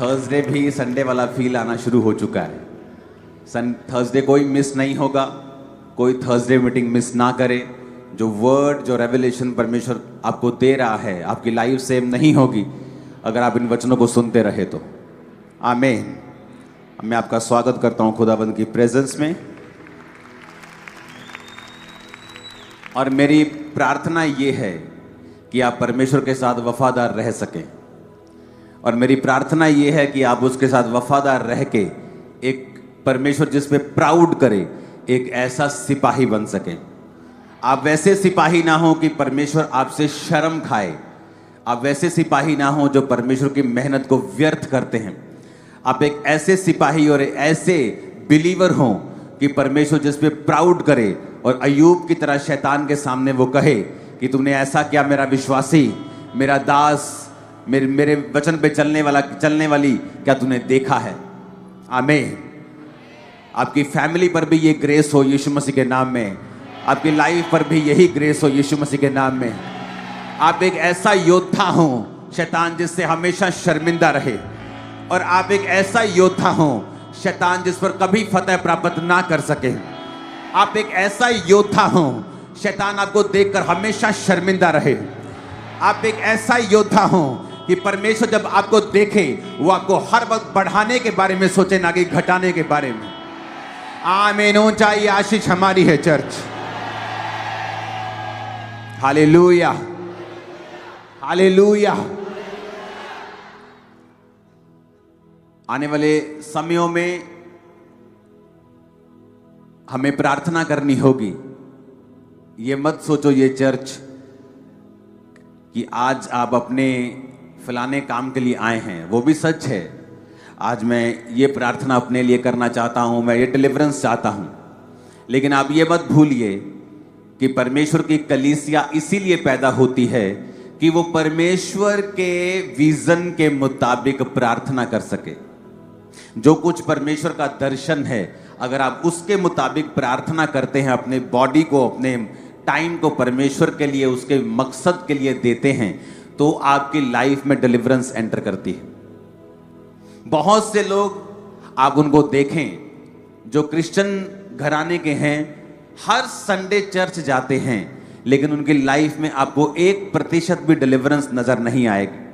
Thursday भी Sunday वाला feel आना शुरू हो चुका है। थर्सडे कोई मिस नहीं होगा, कोई थर्सडे मीटिंग मिस ना करे। जो वर्ड, जो रेवलेशन परमेश्वर आपको दे रहा है, आपकी लाइफ सेम नहीं होगी अगर आप इन वचनों को सुनते रहे तो। आमीन। मैं आपका स्वागत करता हूं खुदाबंद की प्रेजेंस में, और मेरी प्रार्थना ये है कि आप परमेश्वर के साथ वफादार रह सकें, और मेरी प्रार्थना ये है कि आप उसके साथ वफादार रह के एक परमेश्वर जिस पे प्राउड करे, एक ऐसा सिपाही बन सकें। आप वैसे सिपाही ना हो कि परमेश्वर आपसे शर्म खाए। आप वैसे सिपाही ना हो जो परमेश्वर की मेहनत को व्यर्थ करते हैं। आप एक ऐसे सिपाही और ऐसे बिलीवर हो कि परमेश्वर जिस पे प्राउड करे, और अय्यूब की तरह शैतान के सामने वो कहे कि तुमने ऐसा क्या मेरा विश्वासी, मेरा दास, मेरे वचन पे चलने वाली क्या तूने देखा है। आमीन। आपकी फैमिली पर भी ये ग्रेस हो यीशु मसीह के नाम में। आपकी लाइफ पर भी यही ग्रेस हो यीशु मसीह के नाम में। आप एक ऐसा योद्धा हो शैतान जिससे हमेशा शर्मिंदा रहे, और आप एक ऐसा योद्धा हो शैतान जिस पर कभी फतह प्राप्त ना कर सके। आप एक ऐसा योद्धा हो शैतान आपको देखकर हमेशा शर्मिंदा रहे। आप एक ऐसा योद्धा हो कि परमेश्वर जब आपको देखे वो आपको हर वक्त बढ़ाने के बारे में सोचे, ना कि घटाने के बारे में। आमीन। ऊंचाई आशीष हमारी है चर्च। Hallelujah, hallelujah. आने वाले समयों में हमें प्रार्थना करनी होगी। ये मत सोचो ये चर्च कि आज आप अपने फलाने काम के लिए आए हैं, वो भी सच है। आज मैं ये प्रार्थना अपने लिए करना चाहता हूं, मैं ये डिलीवरेंस चाहता हूं, लेकिन आप ये मत भूलिए कि परमेश्वर की कलीसिया इसीलिए पैदा होती है कि वो परमेश्वर के विजन के मुताबिक प्रार्थना कर सके। जो कुछ परमेश्वर का दर्शन है, अगर आप उसके मुताबिक प्रार्थना करते हैं, अपने बॉडी को, अपने टाइम को परमेश्वर के लिए, उसके मकसद के लिए देते हैं, तो आपकी लाइफ में डिलीवरेंस एंटर करती है। बहुत से लोग आप उनको देखें जो क्रिश्चियन घराने के हैं, हर संडे चर्च जाते हैं, लेकिन उनकी लाइफ में आपको 1% भी डिलीवरेंस नजर नहीं आएगी।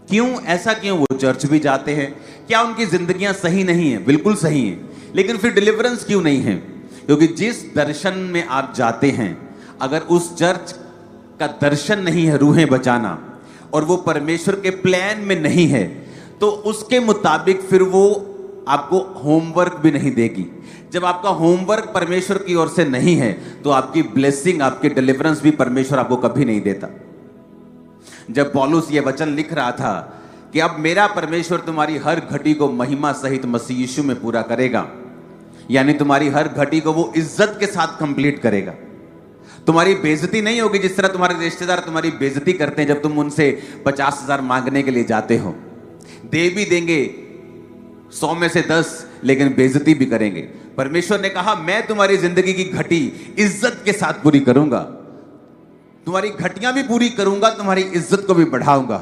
क्यों? ऐसा क्यों? वो चर्च भी जाते हैं। क्या उनकी जिंदगियां सही नहीं है? बिल्कुल सही है, लेकिन फिर डिलीवरेंस क्यों नहीं है? क्योंकि जिस दर्शन में आप जाते हैं, अगर उस चर्च का दर्शन नहीं है रूहें बचाना, और वो परमेश्वर के प्लान में नहीं है, तो उसके मुताबिक फिर वो आपको होमवर्क भी नहीं देगी। जब आपका होमवर्क परमेश्वर की ओर से नहीं है, तो आपकी ब्लेसिंग, आपकी डिलीवरेंस भी परमेश्वर आपको कभी नहीं देता। जब पौलुस ये वचन लिख रहा था कि अब मेरा परमेश्वर तुम्हारी हर घटी को महिमा सहित मसीह यीशु में पूरा करेगा, यानी तुम्हारी हर घटी को वो इज्जत के साथ कंप्लीट करेगा। तुम्हारी बेइज्जती नहीं होगी जिस तरह तुम्हारे रिश्तेदार तुम्हारी बेइज्जती करते हैं जब तुम उनसे 50,000 मांगने के लिए जाते हो। दे भी देंगे 100 में से 10, लेकिन बेइज्जती भी करेंगे। परमेश्वर ने कहा मैं तुम्हारी जिंदगी की घटी इज्जत के साथ पूरी करूंगा, तुम्हारी घटियां भी पूरी करूंगा, तुम्हारी इज्जत को भी बढ़ाऊंगा।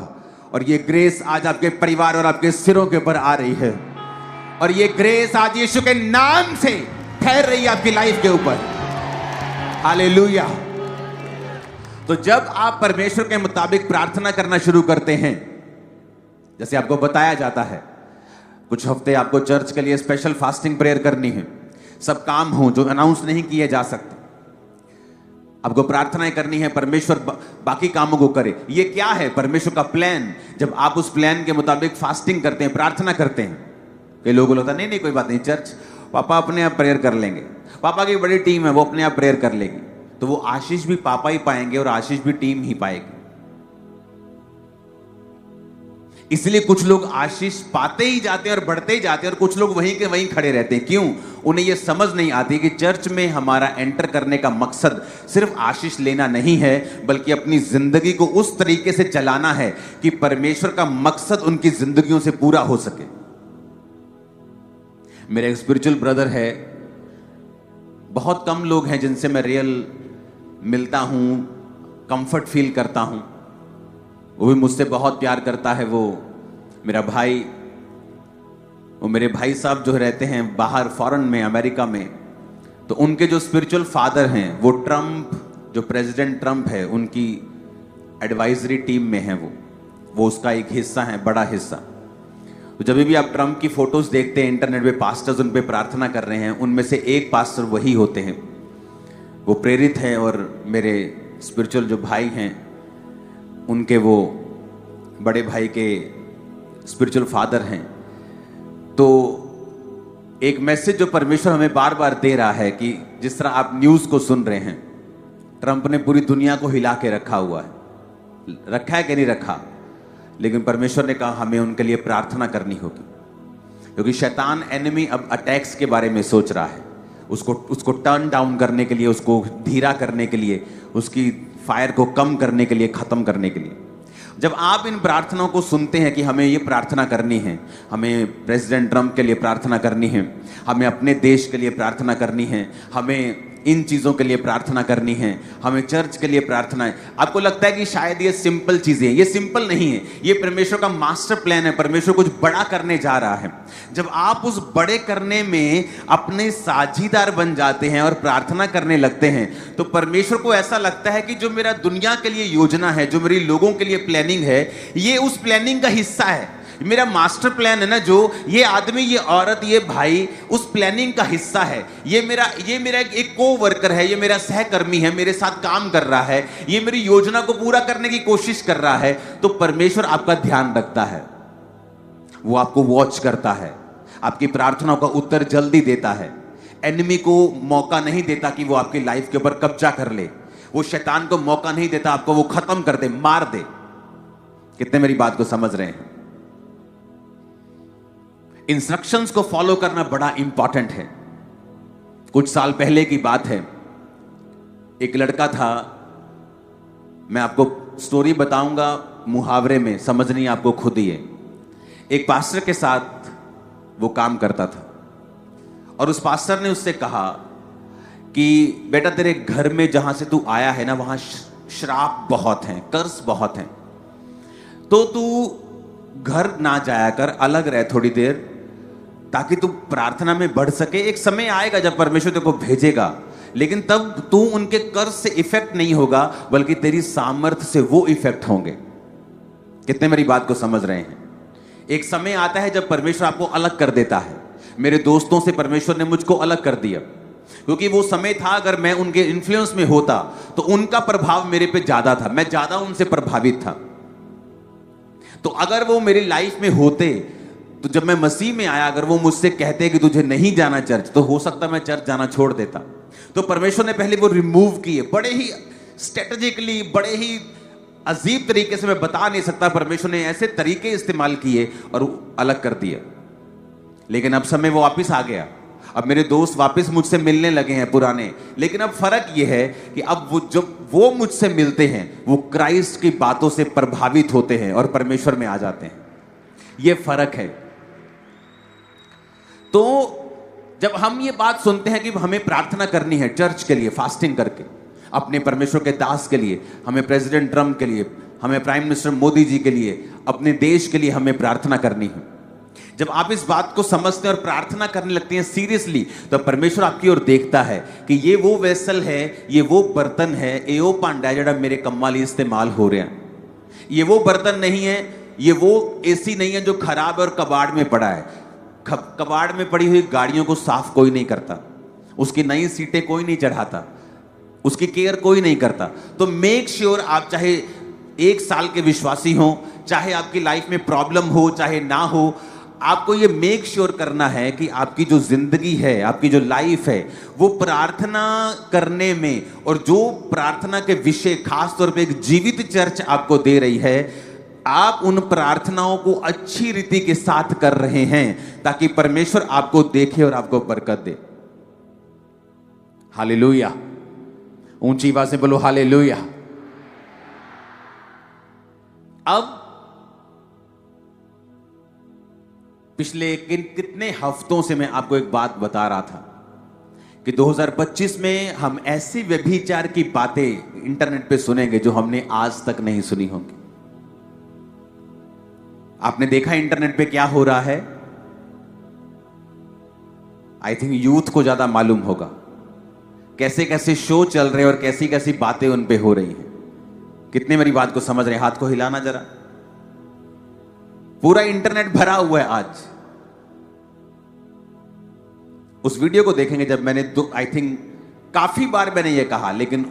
और ये ग्रेस आज आपके परिवार और आपके सिरों के ऊपर आ रही है, और ये ग्रेस आज यीशु के नाम से ठहर रही है आपकी लाइफ के ऊपर। हालेलुया। तो जब आप परमेश्वर के मुताबिक प्रार्थना करना शुरू करते हैं, जैसे आपको बताया जाता है, कुछ हफ्ते आपको चर्च के लिए स्पेशल फास्टिंग प्रेयर करनी है। सब काम हो जो अनाउंस नहीं किए जा सकते, आपको प्रार्थनाएं करनी है, परमेश्वर बाकी कामों को करे। ये क्या है? परमेश्वर का प्लान। जब आप उस प्लान के मुताबिक फास्टिंग करते हैं, प्रार्थना करते हैं, कई लोगों को लगता नहीं कोई बात नहीं, चर्च पापा अपने आप प्रेयर कर लेंगे, पापा की बड़ी टीम है वो अपने आप प्रेयर कर लेगी। तो वो आशीष भी पापा ही पाएंगे और आशीष भी टीम ही पाएगी। इसलिए कुछ लोग आशीष पाते ही जाते हैं और बढ़ते ही जाते हैं, और कुछ लोग वहीं के वहीं खड़े रहते हैं। क्यों? उन्हें यह समझ नहीं आती कि चर्च में हमारा एंटर करने का मकसद सिर्फ आशीष लेना नहीं है, बल्कि अपनी जिंदगी को उस तरीके से चलाना है कि परमेश्वर का मकसद उनकी जिंदगियों से पूरा हो सके। मेरे एक स्पिरिचुअल ब्रदर है, बहुत कम लोग हैं जिनसे मैं रियल मिलता हूं, कंफर्ट फील करता हूं। वो भी मुझसे बहुत प्यार करता है। वो मेरा भाई वो मेरे भाई साहब जो रहते हैं बाहर फॉरेन में, अमेरिका में, तो उनके जो स्पिरिचुअल फादर हैं वो ट्रम्प, जो प्रेसिडेंट ट्रम्प है उनकी एडवाइजरी टीम में है। वो उसका एक हिस्सा है, बड़ा हिस्सा। तो जब भी आप ट्रम्प की फोटोज देखते हैं इंटरनेट पे, पास्टर्स उन पे प्रार्थना कर रहे हैं, उनमें से एक पास्टर वही होते हैं। वो प्रेरित हैं और मेरे स्पिरिचुअल जो भाई हैं उनके वो बड़े भाई के स्पिरिचुअल फादर हैं। तो एक मैसेज जो परमेश्वर हमें बार बार दे रहा है कि जिस तरह आप न्यूज़ को सुन रहे हैं, ट्रंप ने पूरी दुनिया को हिला के रखा हुआ है, रखा है कि नहीं रखा, लेकिन परमेश्वर ने कहा हमें उनके लिए प्रार्थना करनी होगी, क्योंकि शैतान एनिमी अब अटैक्स के बारे में सोच रहा है, उसको टर्न डाउन करने के लिए, उसको धीरा करने के लिए, उसकी फायर को कम करने के लिए, खत्म करने के लिए। जब आप इन प्रार्थनाओं को सुनते हैं कि हमें ये प्रार्थना करनी है, हमें प्रेसिडेंट ट्रंप के लिए प्रार्थना करनी है, हमें अपने देश के लिए प्रार्थना करनी है, हमें इन चीज़ों के लिए प्रार्थना करनी है, हमें चर्च के लिए प्रार्थना है, आपको लगता है कि शायद ये सिंपल चीज़ें हैं। ये सिंपल नहीं है, ये परमेश्वर का मास्टर प्लान है। परमेश्वर कुछ बड़ा करने जा रहा है। जब आप उस बड़े करने में अपने साझीदार बन जाते हैं और प्रार्थना करने लगते हैं, तो परमेश्वर को ऐसा लगता है कि जो मेरा दुनिया के लिए योजना है, जो मेरी लोगों के लिए प्लानिंग है, ये उस प्लानिंग का हिस्सा है। मेरा मास्टर प्लान है ना, जो ये आदमी, ये औरत, ये भाई उस प्लानिंग का हिस्सा है। ये मेरा एक को वर्कर है, ये मेरा सहकर्मी है, मेरे साथ काम कर रहा है, ये मेरी योजना को पूरा करने की कोशिश कर रहा है। तो परमेश्वर आपका ध्यान रखता है, वो आपको वॉच करता है, आपकी प्रार्थनाओं का उत्तर जल्दी देता है। एनिमी को मौका नहीं देता कि वो आपकी लाइफ के ऊपर कब्जा कर ले। वो शैतान को मौका नहीं देता आपको वो खत्म कर दे, मार दे। कितने मेरी बात को समझ रहे हैं? इंस्ट्रक्शंस को फॉलो करना बड़ा इंपॉर्टेंट है। कुछ साल पहले की बात है, एक लड़का था, मैं आपको स्टोरी बताऊंगा मुहावरे में, समझनी आपको खुद ही है। एक पास्टर के साथ वो काम करता था और उस पास्टर ने उससे कहा कि बेटा तेरे घर में जहां से तू आया है ना, वहां श्राप बहुत हैं, कर्ज बहुत हैं, तो तू घर ना जाया कर, अलग रह थोड़ी देर, ताकि तू प्रार्थना में बढ़ सके। एक समय आएगा जब परमेश्वर तेरे को भेजेगा, लेकिन तब तू उनके कर्ज से इफेक्ट नहीं होगा, बल्कि तेरी सामर्थ्य से वो इफेक्ट होंगे। कितने मेरी बात को समझ रहे हैं? एक समय आता है जब परमेश्वर आपको अलग कर देता है। मेरे दोस्तों से परमेश्वर ने मुझको अलग कर दिया, क्योंकि वो समय था अगर मैं उनके इन्फ्लुएंस में होता तो उनका प्रभाव मेरे पे ज्यादा था, मैं ज्यादा उनसे प्रभावित था। तो अगर वो मेरी लाइफ में होते, तो जब मैं मसीह में आया, अगर वो मुझसे कहते कि तुझे नहीं जाना चर्च, तो हो सकता मैं चर्च जाना छोड़ देता। तो परमेश्वर ने पहले वो रिमूव किए, बड़े ही स्ट्रेटेजिकली, बड़े ही अजीब तरीके से, मैं बता नहीं सकता, परमेश्वर ने ऐसे तरीके इस्तेमाल किए और अलग कर दिया। लेकिन अब समय वो वापिस आ गया। अब मेरे दोस्त वापस मुझसे मिलने लगे हैं पुराने, लेकिन अब फर्क यह है कि अब वो जब वो मुझसे मिलते हैं, वो क्राइस्ट की बातों से प्रभावित होते हैं और परमेश्वर में आ जाते हैं। ये फर्क है। तो जब हम ये बात सुनते हैं कि हमें प्रार्थना करनी है चर्च के लिए, फास्टिंग करके, अपने परमेश्वर के दास के लिए, हमें प्रेसिडेंट ट्रंप के लिए, हमें प्राइम मिनिस्टर मोदी जी के लिए, अपने देश के लिए हमें प्रार्थना करनी है, जब आप इस बात को समझते हैं और प्रार्थना करने लगते हैं सीरियसली, तो परमेश्वर आपकी ओर देखता है कि ये वो वेसल है, ये वो बर्तन है, एओ पांडा जड़ा मेरे कम्माली इस्तेमाल हो रहा है। ये वो बर्तन नहीं है, ये वो एसी नहीं है जो खराब है और कबाड़ में पड़ा है। कबाड़ में पड़ी हुई गाड़ियों को साफ कोई नहीं करता, उसकी नई सीटें कोई नहीं चढ़ाता, उसकी केयर कोई नहीं करता। तो मेक श्योर आप चाहे 1 साल के विश्वासी हो, चाहे आपकी लाइफ में प्रॉब्लम हो चाहे ना हो, आपको ये मेक श्योर करना है कि आपकी जो जिंदगी है, आपकी जो लाइफ है, वो प्रार्थना करने में, और जो प्रार्थना के विषय खास तौर पे एक जीवित चर्च आपको दे रही है, आप उन प्रार्थनाओं को अच्छी रीति के साथ कर रहे हैं, ताकि परमेश्वर आपको देखे और आपको बरकत दे। हालेलुया। ऊंची आवाज से बोलो हालेलुया। अब पिछले कितने हफ्तों से मैं आपको एक बात बता रहा था कि 2025 में हम ऐसी व्यभिचार की बातें इंटरनेट पे सुनेंगे जो हमने आज तक नहीं सुनी होंगी। आपने देखा इंटरनेट पे क्या हो रहा है? आई थिंक यूथ को ज्यादा मालूम होगा कैसे कैसे शो चल रहे हैं और कैसी कैसी बातें उन पे हो रही हैं। कितने मेरी बात को समझ रहे हैं? हाथ को हिलाना जरा। पूरा इंटरनेट भरा हुआ है आज। उस वीडियो को देखेंगे जब मैंने आई थिंक काफी बार मैंने ये कहा, लेकिन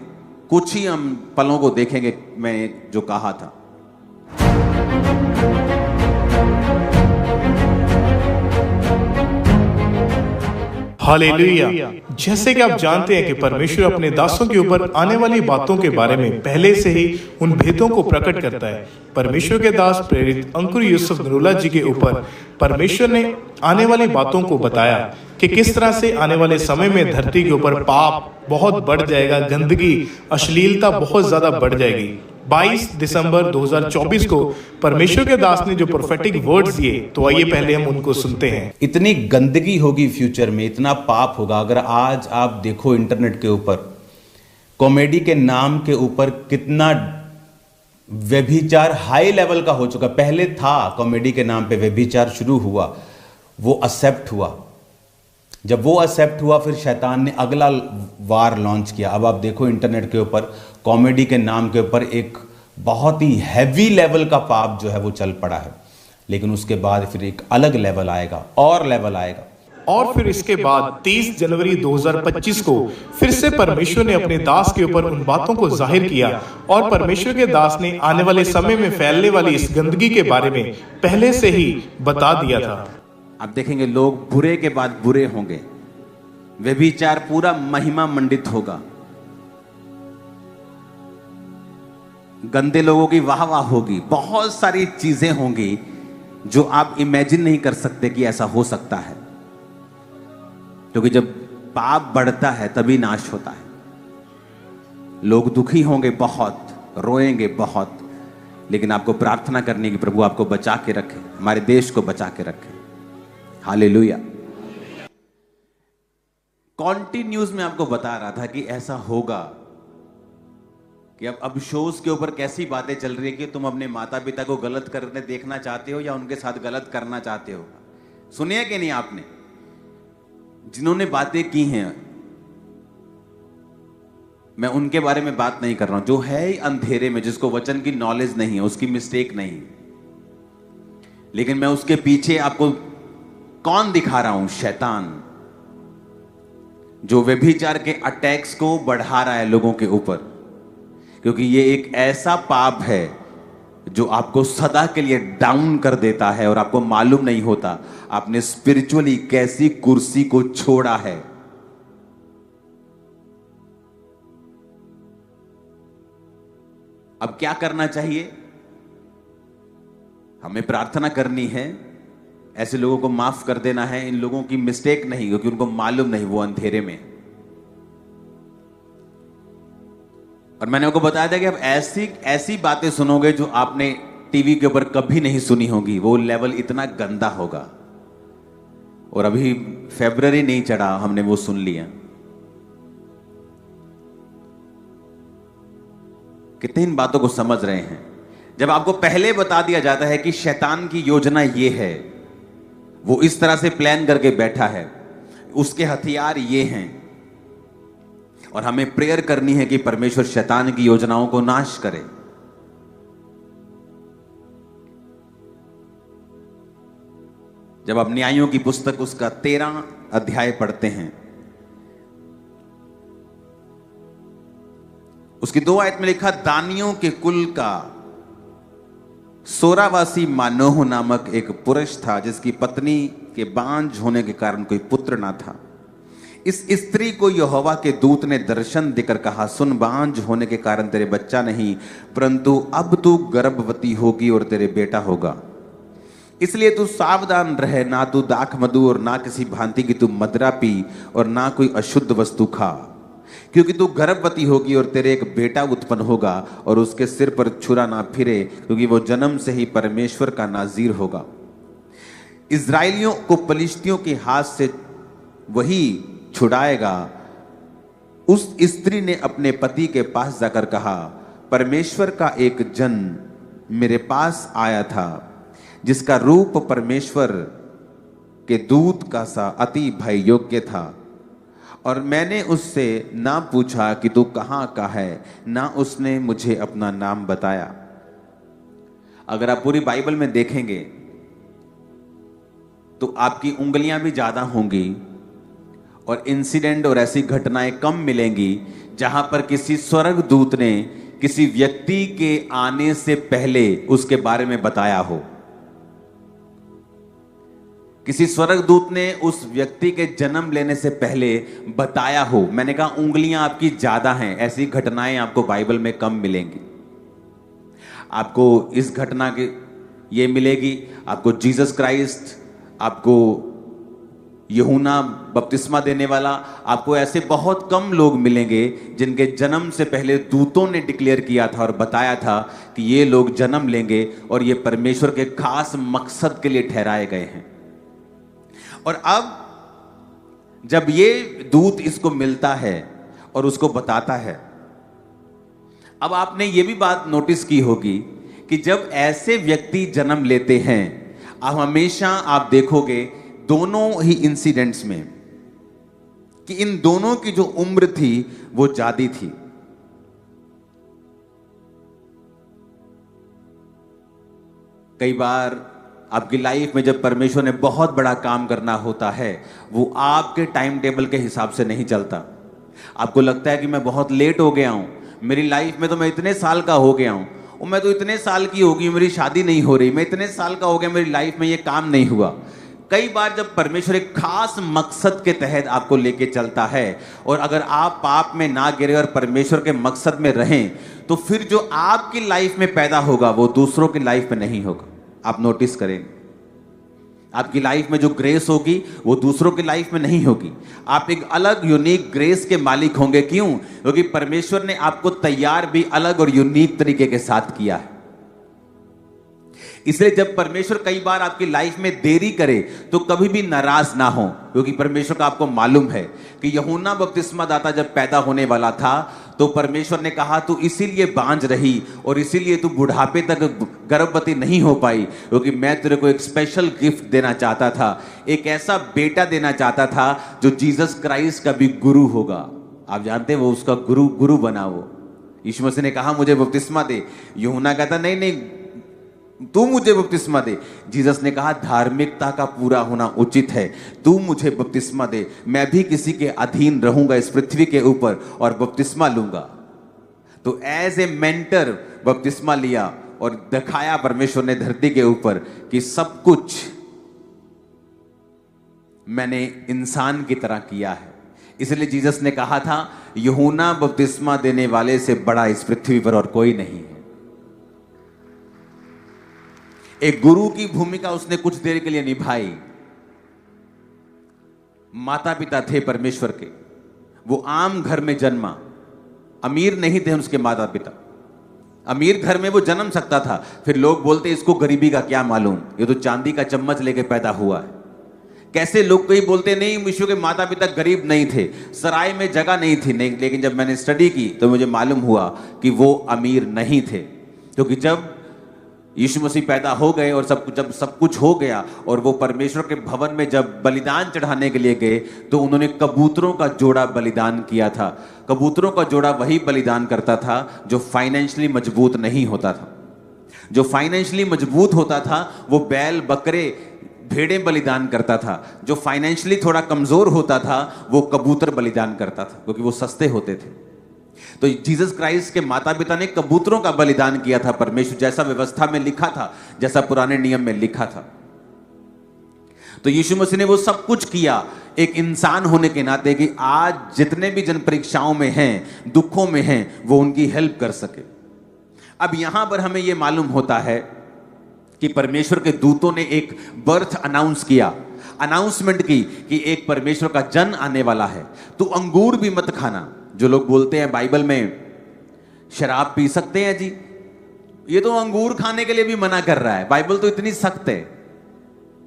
कुछ ही हम पलों को देखेंगे मैंने जो कहा था। हालेलुया। जैसे कि आप जानते हैं कि परमेश्वर अपने दासों के ऊपर आने वाली बातों के बारे में पहले से ही उन भेदों को प्रकट करता है। परमेश्वर के दास प्रेरित अंकुर यूसुफ नरूला जी के ऊपर परमेश्वर ने आने वाली बातों को बताया कि किस तरह से आने वाले समय में धरती के ऊपर पाप बहुत बढ़ जाएगा, गंदगी, अश्लीलता बहुत ज्यादा बढ़ जाएगी। 22 दिसंबर 2024 को परमेश्वर के दास ने जो प्रोफेटिक वर्ड्स दिए, तो आइए पहले हम उनको सुनते हैं। इतनी गंदगी होगी फ्यूचर में, इतना पाप होगा। अगर आज आप देखो इंटरनेट के ऊपर कॉमेडी के नाम के ऊपर कितना व्यभिचार हाई लेवल का हो चुका। पहले था कॉमेडी के नाम पे व्यभिचार शुरू हुआ, वो एक्सेप्ट हुआ। जब वो एक्सेप्ट हुआ फिर शैतान ने अगला वार लॉन्च किया। अब आप देखो इंटरनेट के ऊपर कॉमेडी के नाम के ऊपर एक बहुत ही हैवी लेवल का पाप जो है वो चल पड़ा है। लेकिन उसके बाद फिर एक अलग लेवल आएगा और लेवल आएगा। और फिर इसके बाद 30 जनवरी 2025 को फिर से परमेश्वर ने अपने दास के ऊपर उन बातों को जाहिर किया और परमेश्वर के दास ने आने वाले समय में फैलने वाली इस गंदगी के बारे में पहले से ही बता दिया था। आप देखेंगे लोग बुरे के बाद बुरे होंगे, व्यभिचार पूरा महिमा मंडित होगा, गंदे लोगों की वाह वाह होगी, बहुत सारी चीजें होंगी जो आप इमेजिन नहीं कर सकते कि ऐसा हो सकता है। क्योंकि जब पाप बढ़ता है तभी नाश होता है। लोग दुखी होंगे बहुत, रोएंगे बहुत, लेकिन आपको प्रार्थना करनी कि प्रभु आपको बचा के रखे, हमारे देश को बचा के रखे। हालेलुया। कॉन्टिन्यूज में आपको बता रहा था कि ऐसा होगा कि अब शोज के ऊपर कैसी बातें चल रही है कि तुम अपने माता पिता को गलत करने देखना चाहते हो या उनके साथ गलत करना चाहते हो। सुनिए कि नहीं आपने? जिन्होंने बातें की हैं, मैं उनके बारे में बात नहीं कर रहा हूं। जो है ही अंधेरे में, जिसको वचन की नॉलेज नहीं है, उसकी मिस्टेक नहीं, लेकिन मैं उसके पीछे आपको कौन दिखा रहा हूं? शैतान, जो व्यभिचार के अटैक्स को बढ़ा रहा है लोगों के ऊपर। क्योंकि ये एक ऐसा पाप है जो आपको सदा के लिए डाउन कर देता है और आपको मालूम नहीं होता आपने स्पिरिचुअली कैसी कुर्सी को छोड़ा है। अब क्या करना चाहिए? हमें प्रार्थना करनी है, ऐसे लोगों को माफ कर देना है। इन लोगों की मिस्टेक नहीं, क्योंकि उनको मालूम नहीं, वो अंधेरे में। और मैंने आपको बताया था कि अब ऐसी बातें सुनोगे जो आपने टीवी के ऊपर कभी नहीं सुनी होगी। वो लेवल इतना गंदा होगा। और अभी फरवरी नहीं चढ़ा, हमने वो सुन लिया। कितने इन बातों को समझ रहे हैं? जब आपको पहले बता दिया जाता है कि शैतान की योजना ये है, वो इस तरह से प्लान करके बैठा है, उसके हथियार ये हैं, और हमें प्रेयर करनी है कि परमेश्वर शैतान की योजनाओं को नाश करे। जब आप न्यायों की पुस्तक उसका 13 अध्याय पढ़ते हैं, उसकी 2 आयत में लिखा, दानियों के कुल का सोरावासी मानोह नामक एक पुरुष था, जिसकी पत्नी के बांझ होने के कारण कोई पुत्र ना था। इस स्त्री को यहोवा के दूत ने दर्शन देकर कहा, सुन, बांझ होने के कारण तेरे बच्चा नहीं, परंतु अब तू गर्भवती होगी और तेरे बेटा होगा। इसलिए तू सावधान रहे, ना तू दाख मधु और ना किसी भांति की तू मदिरा पी और ना कोई अशुद्ध वस्तु खा, क्योंकि तू गर्भवती होगी और तेरे एक बेटा उत्पन्न होगा और उसके सिर पर छुरा ना फिरे, क्योंकि वो जन्म से ही परमेश्वर का नाजीर होगा। इस्राएलियों को पलिश्तियों के हाथ से वही छुड़ाएगा। उस स्त्री ने अपने पति के पास जाकर कहा, परमेश्वर का एक जन मेरे पास आया था, जिसका रूप परमेश्वर कि दूत का सा अति भय योग्य था, और मैंने उससे ना पूछा कि तू कहाँ का है, ना उसने मुझे अपना नाम बताया। अगर आप पूरी बाइबल में देखेंगे तो आपकी उंगलियां भी ज्यादा होंगी और इंसिडेंट और ऐसी घटनाएं कम मिलेंगी जहां पर किसी स्वर्गदूत ने किसी व्यक्ति के आने से पहले उसके बारे में बताया हो। किसी स्वर्गदूत ने उस व्यक्ति के जन्म लेने से पहले बताया हो। मैंने कहा उंगलियां आपकी ज्यादा हैं, ऐसी घटनाएं आपको बाइबल में कम मिलेंगी। आपको इस घटना के ये मिलेगी, आपको जीसस क्राइस्ट, आपको यूहन्ना बपतिस्मा देने वाला, आपको ऐसे बहुत कम लोग मिलेंगे जिनके जन्म से पहले दूतों ने डिक्लेयर किया था और बताया था कि ये लोग जन्म लेंगे और ये परमेश्वर के खास मकसद के लिए ठहराए गए हैं। और अब जब ये दूत इसको मिलता है और उसको बताता है, अब आपने ये भी बात नोटिस की होगी कि जब ऐसे व्यक्ति जन्म लेते हैं, आप हमेशा आप देखोगे दोनों ही इंसिडेंट्स में कि इन दोनों की जो उम्र थी वो ज्यादा थी। कई बार आपकी लाइफ में जब परमेश्वर ने बहुत बड़ा काम करना होता है, वो आपके टाइम टेबल के हिसाब से नहीं चलता। आपको लगता है कि मैं बहुत लेट हो गया हूं, मेरी लाइफ में तो मैं इतने साल का हो गया हूं, और मैं तो इतने साल की होगी, मेरी शादी नहीं हो रही, मैं इतने साल का हो गया, मेरी लाइफ में ये काम नहीं हुआ। कई बार जब परमेश्वर एक खास मकसद के तहत आपको लेके चलता है और अगर आप पाप में ना गिरे और परमेश्वर के मकसद में रहें, तो फिर जो आपकी लाइफ में पैदा होगा वो दूसरों की लाइफ में नहीं होगा। आप नोटिस करेंगे, आपकी लाइफ में जो ग्रेस होगी वो दूसरों की लाइफ में नहीं होगी। आप एक अलग यूनिक ग्रेस के मालिक होंगे। क्यों? क्योंकि परमेश्वर ने आपको तैयार भी अलग और यूनिक तरीके के साथ किया है। इसलिए जब परमेश्वर कई बार आपकी लाइफ में देरी करे तो कभी भी नाराज ना हो, क्योंकि परमेश्वर का आपको मालूम है कि यूहन्ना बपतिस्मा दाता जब पैदा होने वाला था तो परमेश्वर ने कहा तू इसीलिए बांझ रही और इसीलिए तू बुढ़ापे तक गर्भवती नहीं हो पाई, क्योंकि मैं तेरे को एक स्पेशल गिफ्ट देना चाहता था, एक ऐसा बेटा देना चाहता था जो जीसस क्राइस्ट का भी गुरु होगा। आप जानते हैं वो उसका गुरु बना। वो यीशु मसीह ने कहा मुझे बपतिस्मा दे, यूहन्ना कहता नहीं नहीं तू मुझे बपतिस्मा दे। जीसस ने कहा धार्मिकता का पूरा होना उचित है, तू मुझे बपतिस्मा दे, मैं भी किसी के अधीन रहूंगा इस पृथ्वी के ऊपर और बपतिस्मा लूंगा। तो एज ए मेंटर बपतिस्मा लिया और दिखाया परमेश्वर ने धरती के ऊपर कि सब कुछ मैंने इंसान की तरह किया है। इसलिए जीसस ने कहा था यूहन्ना बपतिस्मा देने वाले से बड़ा इस पृथ्वी पर और कोई नहीं है। एक गुरु की भूमिका उसने कुछ देर के लिए निभाई। माता पिता थे परमेश्वर के, वो आम घर में जन्मा, अमीर नहीं थे उसके माता पिता। अमीर घर में वो जन्म सकता था, फिर लोग बोलते इसको गरीबी का क्या मालूम, ये तो चांदी का चम्मच लेके पैदा हुआ है। कैसे लोग कई बोलते नहीं यीशु के माता पिता गरीब नहीं थे, सराय में जगह नहीं थी, नहीं। लेकिन जब मैंने स्टडी की तो मुझे मालूम हुआ कि वो अमीर नहीं थे, क्योंकि जब यीशु मसीह पैदा हो गए और जब सब कुछ हो गया और वो परमेश्वर के भवन में जब बलिदान चढ़ाने के लिए गए तो उन्होंने कबूतरों का जोड़ा बलिदान किया था। कबूतरों का जोड़ा वही बलिदान करता था जो फाइनेंशियली मजबूत नहीं होता था। जो फाइनेंशियली मजबूत होता था वो बैल बकरे भेड़ें बलिदान करता था। जो फाइनेंशियली थोड़ा कमजोर होता था वो कबूतर बलिदान करता था, क्योंकि वो सस्ते होते थे। तो जीसस क्राइस्ट के माता पिता ने कबूतरों का बलिदान किया था, परमेश्वर जैसा व्यवस्था में लिखा था, जैसा पुराने नियम में लिखा था। तो यीशु मसीह ने वो सब कुछ किया एक इंसान होने के नाते कि आज जितने भी जन परीक्षाओं में हैं, दुखों में हैं, वो उनकी हेल्प कर सके। अब यहां पर हमें यह मालूम होता है कि परमेश्वर के दूतों ने एक बर्थ अनाउंस किया, अनाउंसमेंट की कि एक परमेश्वर का जन आने वाला है। तो अंगूर भी मत खाना। जो लोग बोलते हैं बाइबल में शराब पी सकते हैं जी, ये तो अंगूर खाने के लिए भी मना कर रहा है। बाइबल तो इतनी सख्त है।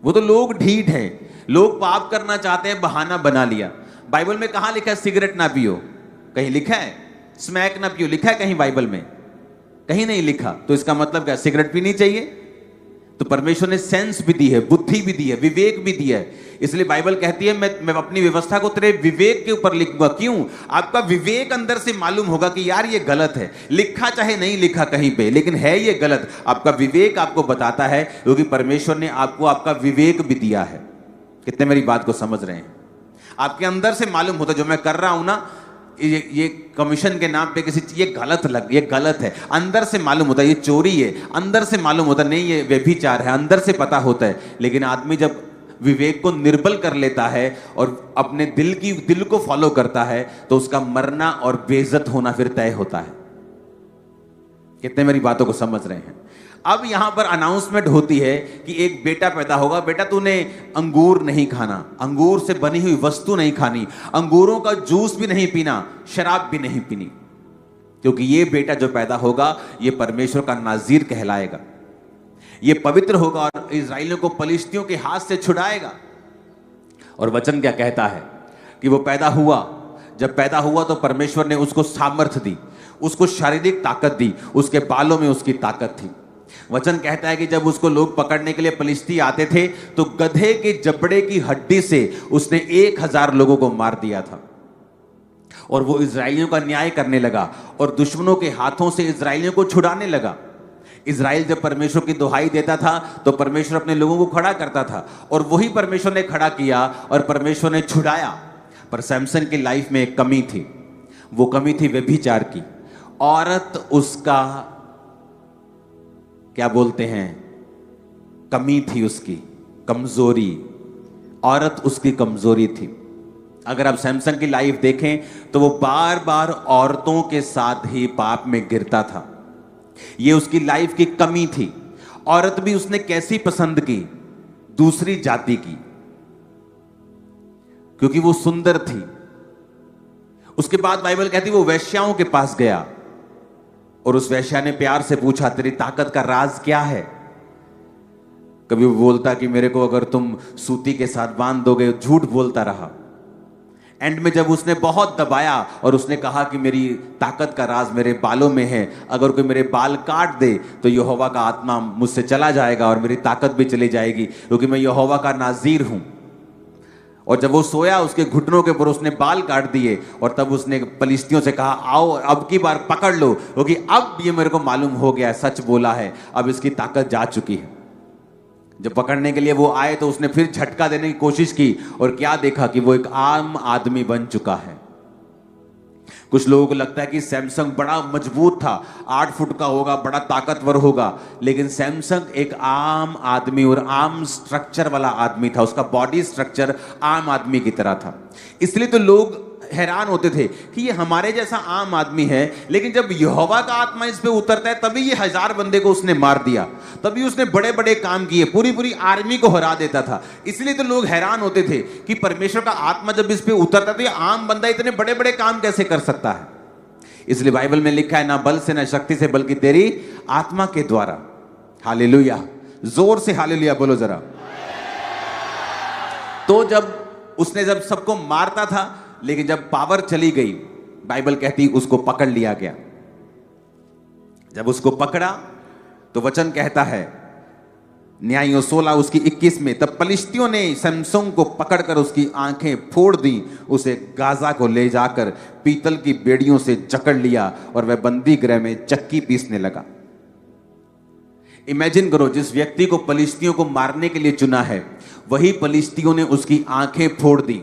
वो तो लोग ढीठ हैं, लोग पाप करना चाहते हैं, बहाना बना लिया। बाइबल में कहां लिखा है सिगरेट ना पियो? कहीं लिखा है स्मैक ना पियो? लिखा है कहीं बाइबल में? कहीं नहीं लिखा। तो इसका मतलब क्या सिगरेट पीनी चाहिए? तो परमेश्वर ने सेंस भी दी है, बुद्धि भी दी है, विवेक भी दिया है। इसलिए बाइबल कहती है मैं अपनी व्यवस्था को तेरे विवेक के ऊपर लिखूंगा। क्यों? आपका विवेक अंदर से मालूम होगा कि यार ये गलत है, लिखा चाहे नहीं लिखा कहीं पे, लेकिन है ये गलत। आपका विवेक आपको बताता है, क्योंकि परमेश्वर ने आपको आपका विवेक भी दिया है। कितने मेरी बात को समझ रहे हैं? आपके अंदर से मालूम होता है जो मैं कर रहा हूं ना, ये कमीशन के नाम पे किसी चीज ये गलत है। अंदर से मालूम होता है ये चोरी है, अंदर से मालूम होता है नहीं ये व्यभिचार है, अंदर से पता होता है। लेकिन आदमी जब विवेक को निर्बल कर लेता है और अपने दिल को फॉलो करता है, तो उसका मरना और बेइज्जत होना फिर तय होता है। कितने मेरी बातों को समझ रहे हैं? अब यहां पर अनाउंसमेंट होती है कि एक बेटा पैदा होगा। बेटा तूने अंगूर नहीं खाना, अंगूर से बनी हुई वस्तु नहीं खानी, अंगूरों का जूस भी नहीं पीना, शराब भी नहीं पीनी, क्योंकि ये बेटा जो पैदा होगा ये परमेश्वर का नाज़ीर कहलाएगा, ये पवित्र होगा और इस्राएलियों को पलिश्तियों के हाथ से छुड़ाएगा। और वचन क्या कहता है कि वो पैदा हुआ। जब पैदा हुआ तो परमेश्वर ने उसको सामर्थ्य दी, उसको शारीरिक ताकत दी, उसके बालों में उसकी ताकत थी। वचन कहता है कि जब उसको लोग पकड़ने के लिए पलिश्ती आते थे तो गधे के जबड़े की हड्डी से उसने 1000 लोगों को मार दिया था। और वो इस्राएलियों का न्याय करने लगा और दुश्मनों के हाथों से इस्राएलियों को छुड़ाने लगा। इस्राएल जब परमेश्वर की दुहाई देता था तो परमेश्वर अपने लोगों को खड़ा करता था, और वही परमेश्वर ने खड़ा किया और परमेश्वर ने छुड़ाया। पर सैमसन की लाइफ में एक कमी थी, वो कमी थी व्यभिचार की। औरत उसका क्या बोलते हैं, कमी थी, उसकी कमजोरी। औरत उसकी कमजोरी थी। अगर आप सैमसन की लाइफ देखें तो वो बार बार औरतों के साथ ही पाप में गिरता था। ये उसकी लाइफ की कमी थी। औरत भी उसने कैसी पसंद की? दूसरी जाति की, क्योंकि वो सुंदर थी। उसके बाद बाइबल कहती वो वेश्याओं के पास गया और उस वेश्या ने प्यार से पूछा तेरी ताकत का राज क्या है? कभी वो बोलता कि मेरे को अगर तुम सूती के साथ बांध दोगे, झूठ बोलता रहा। एंड में जब उसने बहुत दबाया और उसने कहा कि मेरी ताकत का राज मेरे बालों में है, अगर कोई मेरे बाल काट दे तो यहोवा का आत्मा मुझसे चला जाएगा और मेरी ताकत भी चली जाएगी, क्योंकि मैं यहोवा का नाज़ीर हूं। और जब वो सोया उसके घुटनों के ऊपर उसने बाल काट दिए और तब उसने पलिश्तियों से कहा आओ अब की बार पकड़ लो, क्योंकि अब ये मेरे को मालूम हो गया, सच बोला है, अब इसकी ताकत जा चुकी है। जब पकड़ने के लिए वो आए तो उसने फिर झटका देने की कोशिश की और क्या देखा कि वो एक आम आदमी बन चुका है। कुछ लोगों को लगता है कि सैमसन बड़ा मजबूत था, 8 फुट का होगा, बड़ा ताकतवर होगा, लेकिन सैमसन एक आम आदमी और आम स्ट्रक्चर वाला आदमी था। उसका बॉडी स्ट्रक्चर आम आदमी की तरह था। इसलिए तो लोग हैरान होते थे कि ये हमारे जैसा आम आदमी है, लेकिन जब यहोवा का आत्मा इस पे उतरता है तभी ये 1000 बंदे को उसने मार दिया, तभी उसने बड़े बड़े काम किए, पूरी पूरी आर्मी को हरा देता था। इसलिए तो लोग हैरान होते थे कि परमेश्वर का आत्मा जब इस पे उतरता है तो ये आम बंदा इतने बड़े बड़े काम कैसे कर सकता है। इसलिए बाइबल में लिखा है ना बल से ना शक्ति से बल्कि तेरी आत्मा के द्वारा। हालेलुया, जोर से हालेलुया बोलो जरा। तो जब सबको मारता था, लेकिन जब पावर चली गई, बाइबल कहती उसको पकड़ लिया गया। जब उसको पकड़ा तो वचन कहता है न्यायों 16 उसकी 21 में, तब पलिश्तियों ने सैमसन को पकड़कर उसकी आंखें फोड़ दी, उसे गाजा को ले जाकर पीतल की बेड़ियों से जकड़ लिया और वह बंदी गृह में चक्की पीसने लगा। इमेजिन करो, जिस व्यक्ति को पलिश्तियों को मारने के लिए चुना है, वही पलिश्तियों ने उसकी आंखें फोड़ दी।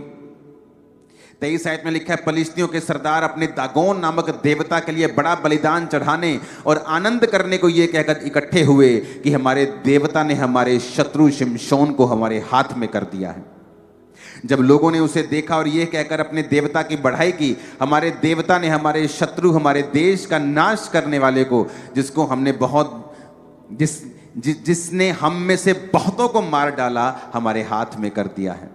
23 आयत में लिखा है पलिश्तियों के सरदार अपने दागोन नामक देवता के लिए बड़ा बलिदान चढ़ाने और आनंद करने को यह कहकर इकट्ठे हुए कि हमारे देवता ने हमारे शत्रु शिमशोन को हमारे हाथ में कर दिया है। जब लोगों ने उसे देखा और यह कहकर अपने देवता की बढ़ाई की, हमारे देवता ने हमारे शत्रु, हमारे देश का नाश करने वाले को, जिसको हमने जिसने हम में से बहुतों को मार डाला, हमारे हाथ में कर दिया है।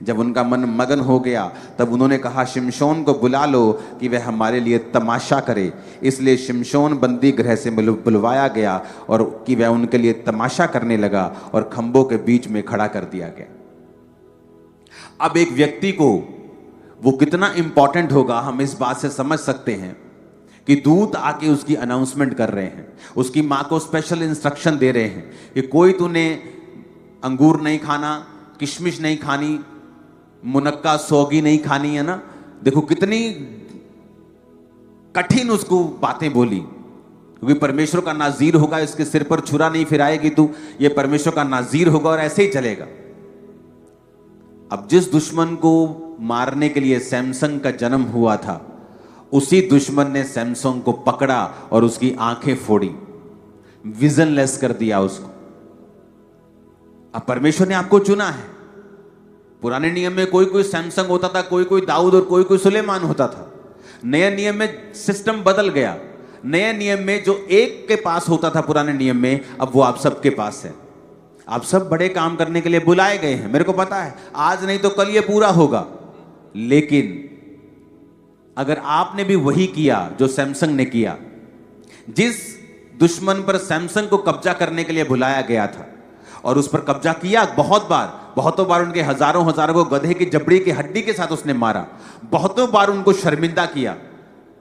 जब उनका मन मगन हो गया तब उन्होंने कहा शिमशोन को बुला लो कि वह हमारे लिए तमाशा करे। इसलिए शिमशोन बंदी गृह से बुलवाया गया और कि वह उनके लिए तमाशा करने लगा और खंभों के बीच में खड़ा कर दिया गया। अब एक व्यक्ति को वो कितना इंपॉर्टेंट होगा हम इस बात से समझ सकते हैं कि दूत आके उसकी अनाउंसमेंट कर रहे हैं, उसकी माँ को स्पेशल इंस्ट्रक्शन दे रहे हैं कि कोई तूने अंगूर नहीं खाना, किशमिश नहीं खानी, मुनक्का सौगी नहीं खानी, है ना। देखो कितनी कठिन उसको बातें बोली, क्योंकि परमेश्वर का नाजीर होगा, इसके सिर पर छुरा नहीं फिराएगी तू, ये परमेश्वर का नाजीर होगा और ऐसे ही चलेगा। अब जिस दुश्मन को मारने के लिए सैमसन का जन्म हुआ था, उसी दुश्मन ने सैमसन को पकड़ा और उसकी आंखें फोड़ी, विजनलेस कर दिया उसको। अब परमेश्वर ने आपको चुना है। पुराने नियम में कोई कोई सैमसन होता था, कोई कोई दाऊद और कोई कोई सुलेमान होता था। नए नियम में सिस्टम बदल गया। नए नियम में जो एक के पास होता था पुराने नियम में, अब वो आप सबके पास है। आप सब बड़े काम करने के लिए बुलाए गए हैं, मेरे को पता है, आज नहीं तो कल ये पूरा होगा। लेकिन अगर आपने भी वही किया जो सैमसन ने किया, जिस दुश्मन पर सैमसन को कब्जा करने के लिए बुलाया गया था और उस पर कब्जा किया, बहुतों बार उनके हजारों को गधे की जबड़ी की हड्डी के साथ उसने मारा, बहुतों बार उनको शर्मिंदा किया,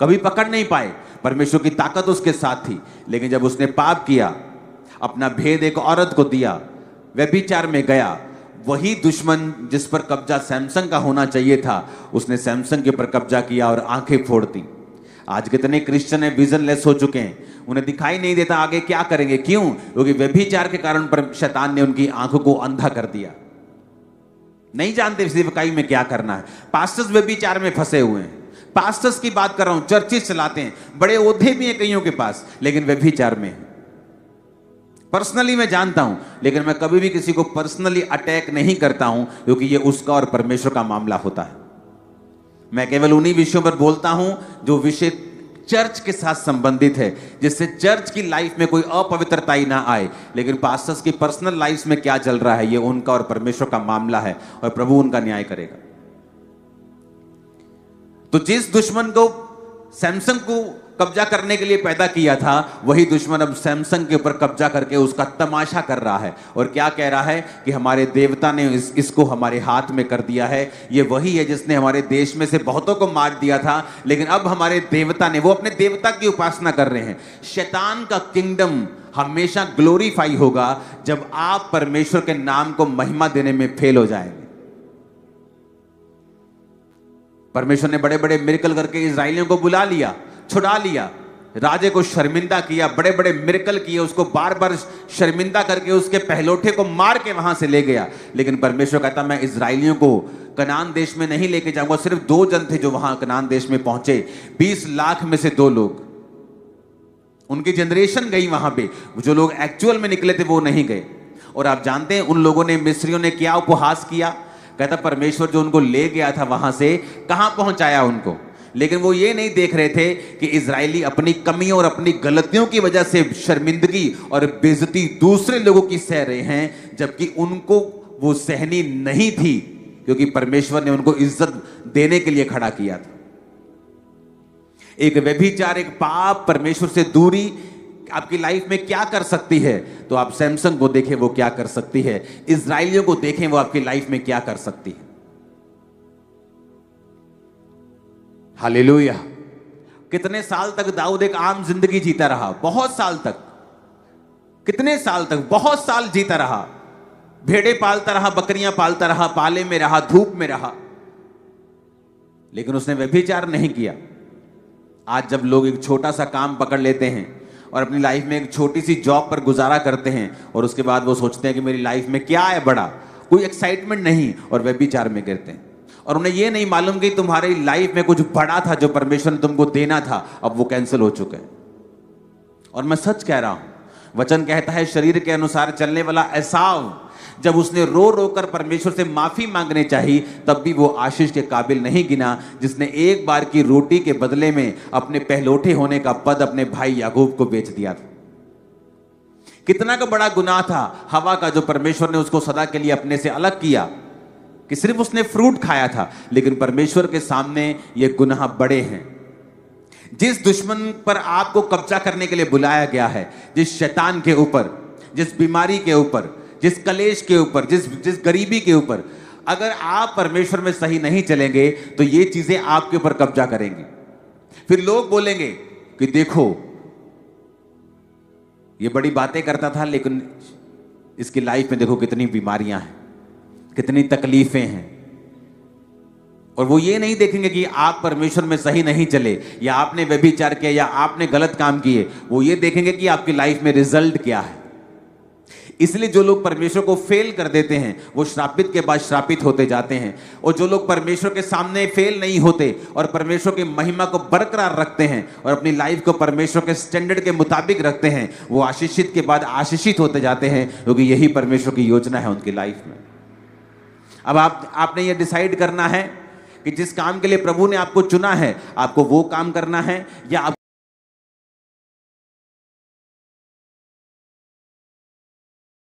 कभी पकड़ नहीं पाए। परमेश्वर की ताकत उसके साथ थी। लेकिन जब उसने पाप किया, अपना भेद एक औरत को दिया, व्यभिचार में गया, वही दुश्मन जिस पर कब्जा सैमसन का होना चाहिए था, उसने सैमसन के ऊपर कब्जा किया और आंखें फोड़ दी। आज कितने क्रिश्चियन है विजनलेस हो चुके हैं, उन्हें दिखाई नहीं देता आगे क्या करेंगे। क्यों? क्योंकि व्यभिचार के कारण पर शैतान ने उनकी आंखों को अंधा कर दिया। नहीं जानते सेवकाई में क्या करना है। पास्टर्स व्यभिचार में फंसे हुए हैं। पास्टर्स की बात कर रहा हूं, चर्चेस चलाते हैं, बड़े ओहदे भी हैं कईयों के पास, लेकिन व्यभिचार में है। पर्सनली मैं जानता हूं, लेकिन मैं कभी भी किसी को पर्सनली अटैक नहीं करता हूं, क्योंकि ये उसका और परमेश्वर का मामला होता है। मैं केवल उन्हीं विषयों पर बोलता हूं जो विषय चर्च के साथ संबंधित है, जिससे चर्च की लाइफ में कोई अपवित्रता ही ना आए। लेकिन पास्टर्स की पर्सनल लाइफ में क्या चल रहा है, ये उनका और परमेश्वर का मामला है, और प्रभु उनका न्याय करेगा। तो जिस दुश्मन को सैमसन को कब्जा करने के लिए पैदा किया था, वही दुश्मन अब सैमसन के ऊपर कब्जा करके उसका तमाशा कर रहा है। और क्या कह रहा है कि हमारे देवता ने इसको हमारे हाथ में कर दिया है। ये वही है जिसने हमारे देश में से बहुतों को मार दिया था, लेकिन अब हमारे देवता ने, वो अपने देवता की उपासना कर रहे हैं। शैतान का किंगडम हमेशा ग्लोरीफाई होगा जब आप परमेश्वर के नाम को महिमा देने में फेल हो जाएंगे। परमेश्वर ने बड़े बड़े मिरेकल करके इजराइलियों को बुला लिया, छुड़ा लिया, राजे को शर्मिंदा किया, बड़े बड़े मिरेकल किए, उसको बार बार शर्मिंदा करके उसके पहलोठे को मार के वहां से ले गया। लेकिन परमेश्वर कहता, मैं इजराइलियों को कनान देश में नहीं लेके जाऊंगा। सिर्फ 2 जन थे जो वहां कनान देश में पहुंचे, 20 लाख में से 2 लोग, उनकी जनरेशन गई वहां पे, जो लोग एक्चुअल में निकले थे वो नहीं गए। और आप जानते हैं उन लोगों ने, मिस्रियों ने क्या उपहास किया। कहता परमेश्वर जो उनको ले गया था वहां से, कहां पहुंचाया उनको। लेकिन वो ये नहीं देख रहे थे कि इजरायली अपनी कमियों और अपनी गलतियों की वजह से शर्मिंदगी और बेइज्जती दूसरे लोगों की सह रहे हैं, जबकि उनको वो सहनी नहीं थी, क्योंकि परमेश्वर ने उनको इज्जत देने के लिए खड़ा किया था। एक व्यभिचार, एक पाप, परमेश्वर से दूरी आपकी लाइफ में क्या कर सकती है। तो आप सैमसन को देखें वो क्या कर सकती है, इजराइलियों को देखें वो आपकी लाइफ में क्या कर सकती है। हालेलुया। कितने साल तक दाऊद एक आम जिंदगी जीता रहा, बहुत साल तक, कितने साल तक, बहुत साल जीता रहा, भेड़े पालता रहा, बकरियां पालता रहा, पाले में रहा, धूप में रहा, लेकिन उसने व्यभिचार नहीं किया। आज जब लोग एक छोटा सा काम पकड़ लेते हैं और अपनी लाइफ में एक छोटी सी जॉब पर गुजारा करते हैं, और उसके बाद वो सोचते हैं कि मेरी लाइफ में क्या है बड़ा, कोई एक्साइटमेंट नहीं, और व्यभिचार में गिरते हैं। और उन्हें ये नहीं मालूम कि तुम्हारी लाइफ में कुछ बड़ा था जो परमेश्वर ने तुमको देना था, अब वो कैंसिल हो चुका है। और मैं सच कह रहा हूं, वचन कहता है शरीर के अनुसार चलने वाला एसाव, जब उसने रो रो कर परमेश्वर से माफी मांगने चाहिए, तब भी वो आशीष के काबिल नहीं गिना, जिसने एक बार की रोटी के बदले में अपने पहलोठे होने का पद अपने भाई याकूब को बेच दिया था। कितना का बड़ा गुनाह था हवा का, जो परमेश्वर ने उसको सदा के लिए अपने से अलग किया, कि सिर्फ उसने फ्रूट खाया था। लेकिन परमेश्वर के सामने ये गुनाह बड़े हैं। जिस दुश्मन पर आपको कब्जा करने के लिए बुलाया गया है, जिस शैतान के ऊपर, जिस बीमारी के ऊपर, जिस कलेश के ऊपर, जिस गरीबी के ऊपर, अगर आप परमेश्वर में सही नहीं चलेंगे तो ये चीजें आपके ऊपर कब्जा करेंगी। फिर लोग बोलेंगे कि देखो ये बड़ी बातें करता था, लेकिन इसकी लाइफ में देखो कितनी बीमारियां हैं, कितनी तकलीफें हैं। और वो ये नहीं देखेंगे कि आप परमेश्वर में सही नहीं चले, या आपने व्यभिचार किया, या आपने गलत काम किए। वो ये देखेंगे कि आपकी लाइफ में रिजल्ट क्या है। इसलिए जो लोग परमेश्वर को फेल कर देते हैं वो श्रापित के बाद श्रापित होते जाते हैं, और जो लोग परमेश्वर के सामने फेल नहीं होते और परमेश्वर की महिमा को बरकरार रखते हैं और अपनी लाइफ को परमेश्वर के स्टैंडर्ड के मुताबिक रखते हैं, वो आशीषित के बाद आशीषित होते जाते हैं, क्योंकि यही परमेश्वर की योजना है उनकी लाइफ में। अब आपने ये डिसाइड करना है कि जिस काम के लिए प्रभु ने आपको चुना है, आपको वो काम करना है, या आप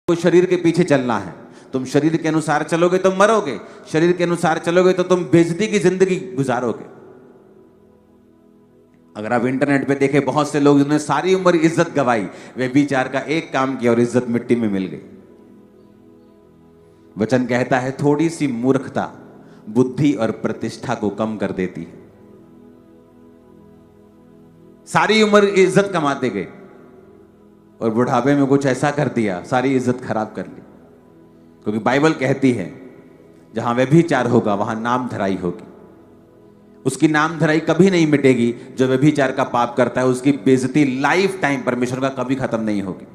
शरीर के पीछे चलना है। तुम शरीर के अनुसार चलोगे तो मरोगे, शरीर के अनुसार चलोगे तो तुम बेइज्जती की जिंदगी गुजारोगे। अगर आप इंटरनेट पे देखें, बहुत से लोग जिन्होंने सारी उम्र इज्जत गवाई, व्यभिचार का एक काम किया और इज्जत मिट्टी में मिल गई। वचन कहता है थोड़ी सी मूर्खता बुद्धि और प्रतिष्ठा को कम कर देती है। सारी उम्र इज्जत कमाते गए और बुढ़ापे में कुछ ऐसा कर दिया, सारी इज्जत खराब कर ली। क्योंकि बाइबल कहती है जहां व्यभिचार होगा वहां नाम धराई होगी। उसकी नाम धराई कभी नहीं मिटेगी। जो व्यभिचार का पाप करता है उसकी बेइज्जती लाइफ टाइम परमेश्वर का कभी खत्म नहीं होगी।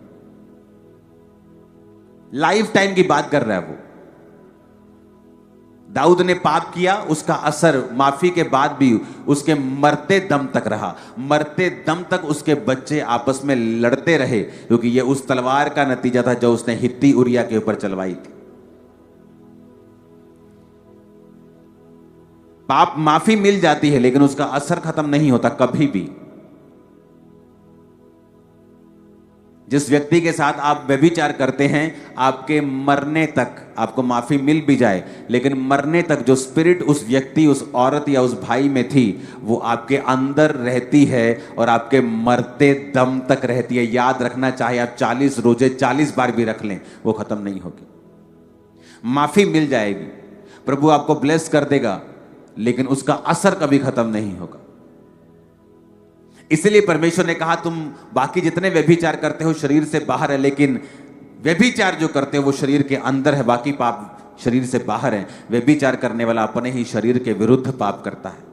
लाइफ टाइम की बात कर रहा है वो। दाऊद ने पाप किया, उसका असर माफी के बाद भी उसके मरते दम तक रहा। मरते दम तक उसके बच्चे आपस में लड़ते रहे, क्योंकि यह उस तलवार का नतीजा था जो उसने हित्ती उरिया के ऊपर चलवाई थी। पाप माफी मिल जाती है लेकिन उसका असर खत्म नहीं होता कभी भी। जिस व्यक्ति के साथ आप व्यभिचार करते हैं, आपके मरने तक आपको माफी मिल भी जाए, लेकिन मरने तक जो स्पिरिट उस व्यक्ति, उस औरत या उस भाई में थी, वो आपके अंदर रहती है और आपके मरते दम तक रहती है। याद रखना, चाहे आप 40 रोजे 40 बार भी रख लें, वो खत्म नहीं होगी। माफी मिल जाएगी, प्रभु आपको ब्लेस कर देगा, लेकिन उसका असर कभी खत्म नहीं होगा। इसलिए परमेश्वर ने कहा तुम बाकी जितने व्यभिचार करते हो शरीर से बाहर है, लेकिन व्यभिचार जो करते हो वो शरीर के अंदर है, बाकी पाप शरीर से बाहर है। व्यभिचार करने वाला अपने ही शरीर के विरुद्ध पाप करता है।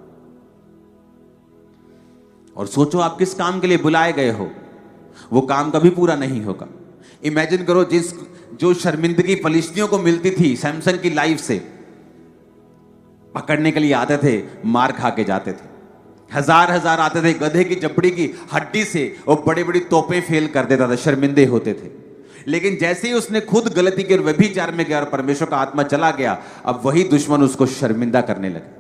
और सोचो आप किस काम के लिए बुलाए गए हो, वो काम कभी पूरा नहीं होगा। इमेजिन करो जो शर्मिंदगी फलिश्तियों को मिलती थी सैमसन की लाइफ से, पकड़ने के लिए आते थे, मार खा के जाते थे। हजार हजार आते थे, गधे की जबड़ी की हड्डी से वो बड़ी बड़ी तोपें फेल कर देता था, शर्मिंदे होते थे। लेकिन जैसे ही उसने खुद गलती की और व्यभिचार में गया और परमेश्वर का आत्मा चला गया, अब वही दुश्मन उसको शर्मिंदा करने लगे।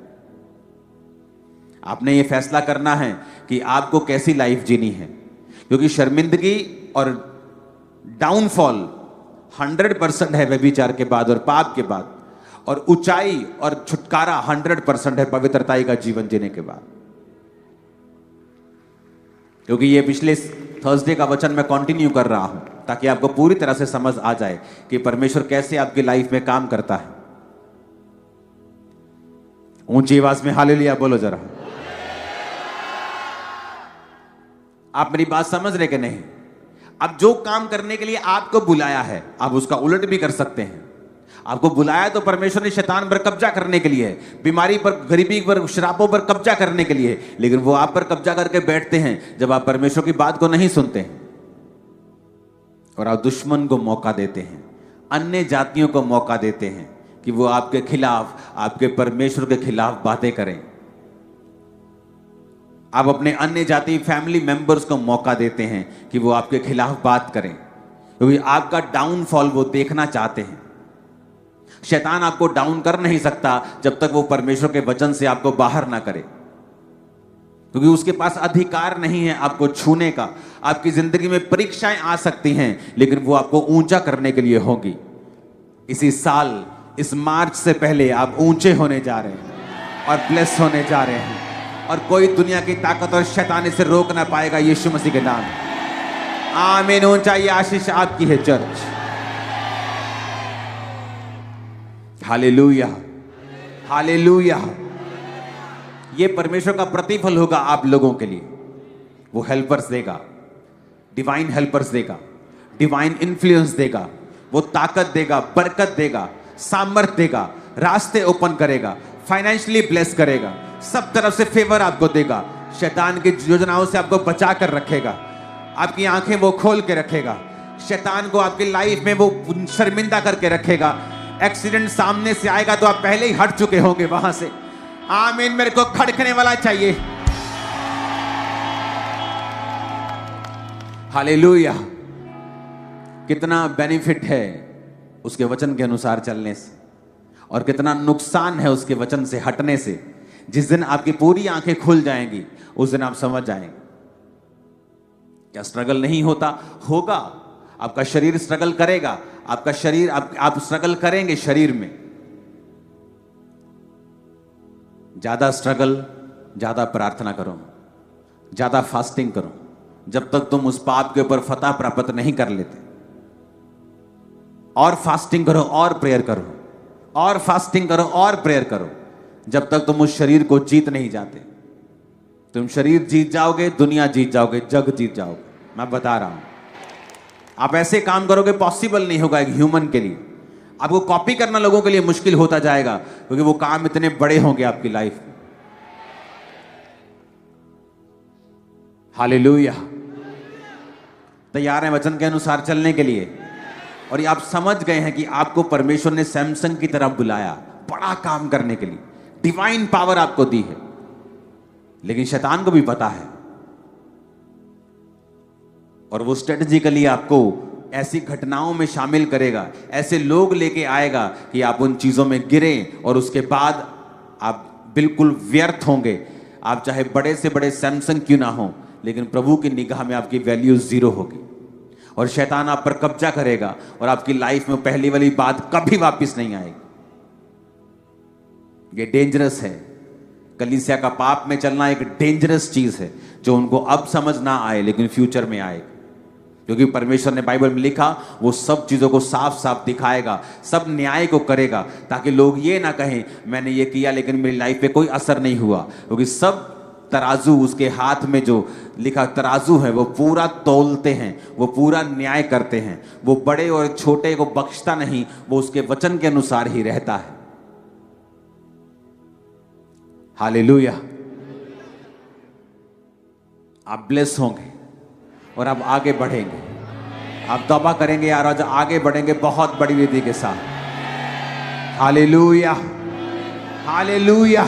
आपने ये फैसला करना है कि आपको कैसी लाइफ जीनी है, क्योंकि शर्मिंदगी और डाउनफॉल 100% है व्यभिचार के बाद और पाप के बाद, और ऊंचाई और छुटकारा 100% है पवित्रताई का जीवन जीने के बाद। क्योंकि ये पिछले थर्सडे का वचन मैं कंटिन्यू कर रहा हूं ताकि आपको पूरी तरह से समझ आ जाए कि परमेश्वर कैसे आपकी लाइफ में काम करता है। ऊंची आवाज में हालेलुया बोलो जरा। आप मेरी बात समझ रहे कि नहीं? अब जो काम करने के लिए आपको बुलाया है, आप उसका उलट भी कर सकते हैं। आपको बुलाया तो परमेश्वर ने शैतान पर कब्जा करने के लिए, बीमारी पर, गरीबी पर, श्रापों पर कब्जा करने के लिए, लेकिन वो आप पर कब्जा करके बैठते हैं जब आप परमेश्वर की बात को नहीं सुनते हैं। और आप दुश्मन को मौका देते हैं, अन्य जातियों को मौका देते हैं कि वो आपके खिलाफ, आपके परमेश्वर के खिलाफ बातें करें। आप अपने अन्य जाति फैमिली मेंबर्स को मौका देते हैं कि वो आपके खिलाफ बात करें, क्योंकि आपका डाउनफॉल वो देखना चाहते हैं। शैतान आपको डाउन कर नहीं सकता जब तक वो परमेश्वर के वचन से आपको बाहर ना करे, क्योंकि उसके पास अधिकार नहीं है आपको छूने का। आपकी जिंदगी में परीक्षाएं आ सकती हैं, लेकिन वो आपको ऊंचा करने के लिए होगी। इसी साल, इस मार्च से पहले आप ऊंचे होने जा रहे हैं और ब्लेस होने जा रहे हैं, और कोई दुनिया की ताकत और शैतान इसे रोक ना पाएगा, यीशु मसीह के नाम। आमीन। ऊंचाई आशीष आपकी है चर्च। Hallelujah, hallelujah. ये परमेश्वर का प्रतिफल होगा आप लोगों के लिए। वो हेल्पर्स देगा, डिवाइन हेल्पर्स देगा, डिवाइन इन्फ्लुएंस देगा, वो ताकत देगा, बरकत देगा, सामर्थ देगा, रास्ते ओपन करेगा, फाइनेंशियली ब्लेस करेगा, सब तरफ से फेवर आपको देगा, शैतान की योजनाओं से आपको बचा कर रखेगा, आपकी आंखें वो खोल के रखेगा, शैतान को आपकी लाइफ में वो शर्मिंदा करके रखेगा। एक्सीडेंट सामने से आएगा तो आप पहले ही हट चुके होंगे वहां से। आमीन। मेरे को खड़कने वाला चाहिए। हालेलुया। कितना बेनिफिट है उसके वचन के अनुसार चलने से, और कितना नुकसान है उसके वचन से हटने से। जिस दिन आपकी पूरी आंखें खुल जाएंगी उस दिन आप समझ जाएंगे क्या स्ट्रगल नहीं होता, होगा। आपका शरीर स्ट्रगल करेगा, आपका शरीर आप स्ट्रगल करेंगे शरीर में। ज्यादा स्ट्रगल, ज्यादा प्रार्थना करो, ज्यादा फास्टिंग करो, जब तक तुम उस पाप के ऊपर फतह प्राप्त नहीं कर लेते। और फास्टिंग करो और प्रेयर करो, और फास्टिंग करो और प्रेयर करो, जब तक तुम उस शरीर को जीत नहीं जाते। तुम शरीर जीत जाओगे, दुनिया जीत जाओगे, जग जीत जाओगे। मैं बता रहा हूं, आप ऐसे काम करोगे पॉसिबल नहीं होगा एक ह्यूमन के लिए। आपको कॉपी करना लोगों के लिए मुश्किल होता जाएगा, क्योंकि वो काम इतने बड़े होंगे आपकी लाइफ में। हालेलुया। तैयार हैं वचन के अनुसार चलने के लिए? और ये आप समझ गए हैं कि आपको परमेश्वर ने सैमसन की तरफ बुलाया बड़ा काम करने के लिए, डिवाइन पावर आपको दी है। लेकिन शैतान को भी पता है, और वो स्ट्रेटेजिकली आपको ऐसी घटनाओं में शामिल करेगा, ऐसे लोग लेके आएगा कि आप उन चीजों में गिरें, और उसके बाद आप बिल्कुल व्यर्थ होंगे। आप चाहे बड़े से बड़े सैमसन क्यों ना हो, लेकिन प्रभु की निगाह में आपकी वैल्यू जीरो होगी, और शैतान आप पर कब्जा करेगा, और आपकी लाइफ में पहली वाली बात कभी वापस नहीं आएगी। ये डेंजरस है। कलीसिया का पाप में चलना एक डेंजरस चीज है, जो उनको अब समझ ना आए लेकिन फ्यूचर में आए। क्योंकि परमेश्वर ने बाइबल में लिखा, वो सब चीजों को साफ साफ दिखाएगा, सब न्याय को करेगा, ताकि लोग ये ना कहें मैंने ये किया लेकिन मेरी लाइफ पे कोई असर नहीं हुआ। क्योंकि सब तराजू, उसके हाथ में जो लिखा तराजू है, वो पूरा तौलते हैं, वो पूरा न्याय करते हैं। वो बड़े और छोटे को बख्शता नहीं, वो उसके वचन के अनुसार ही रहता है। हालेलुया। आप ब्लेस होंगे और आप आगे बढ़ेंगे। आप तौबा करेंगे यार, आज आगे बढ़ेंगे बहुत बड़ी विधि के साथ। Hallelujah, hallelujah.